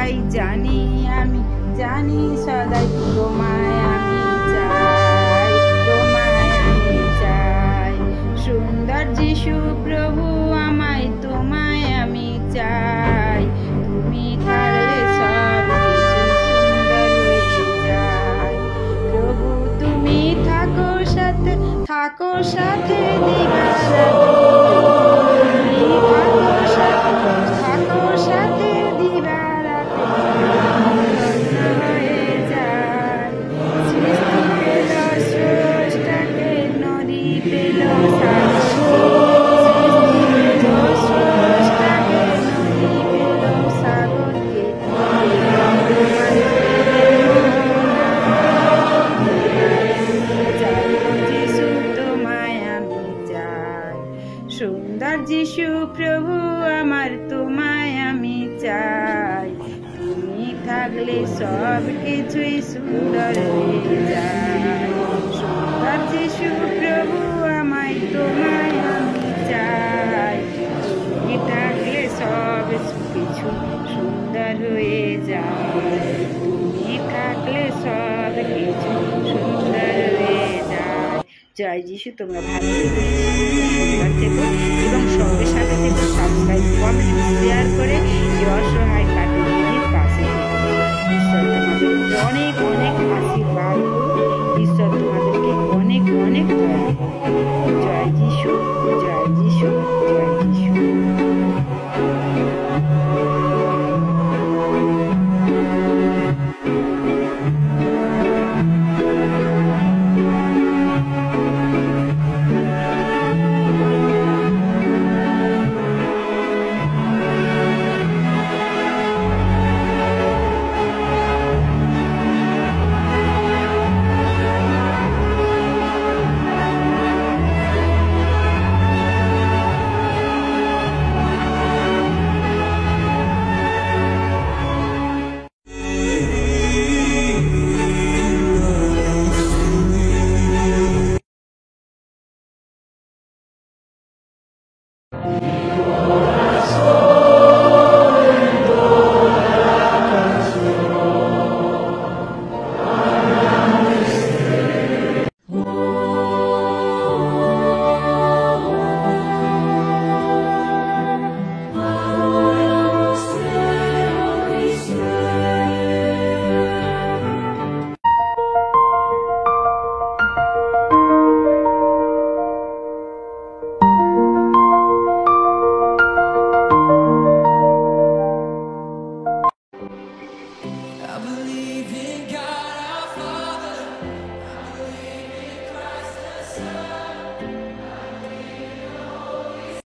সদাই জানি, আমি জানি সদাই তোমায় আমি চাই, তোমায় আমি চাই। সুন্দর যিশু প্রভু আমায় তোমায় আমি চাই, তুমি থাকলে সব কিছু সুন্দর হয়ে যায়। প্রভু তুমি থাকো সাথে, থাকো সাথে দিবারাত্রি, তুমি থাকো সাথে, থাকো সাথে দিবারাত্রি, ধন্য হয়ে যায়। সৃষ্টি পেল স্রষ্টাকে, নদী পেল সাগরকে, সৃষ্টি পেল স্রষ্টাকে, নদী পেল সাগরকে, যিশু তোমায় আমি চাই। সুন্দর যিশু প্রভু আমার তোমায় আমি চাই, তুমি থাকলে সব কিছুই সুন্দর হয়ে যায়। সুন্দর যিশু প্রভু আমায় তোমায় আমি চাই, তুমি থাকলে সব কিছু সুন্দর হয়ে যায়। তুমি থাকলে সব কিছু সুন্দর হয়ে যায়। জয় যিশু। তোমরা ভালো থেকো, সুন্দর থেকো এবং সঙ্গে সাথে থেকো। সাবস্ক্রাইব, কমেন্ট, শেয়ার করে এই অসহায় কার্টুন পাশে থেকো। ঈশ্বর তোমাদের অনেক অনেক আশীর্বাদ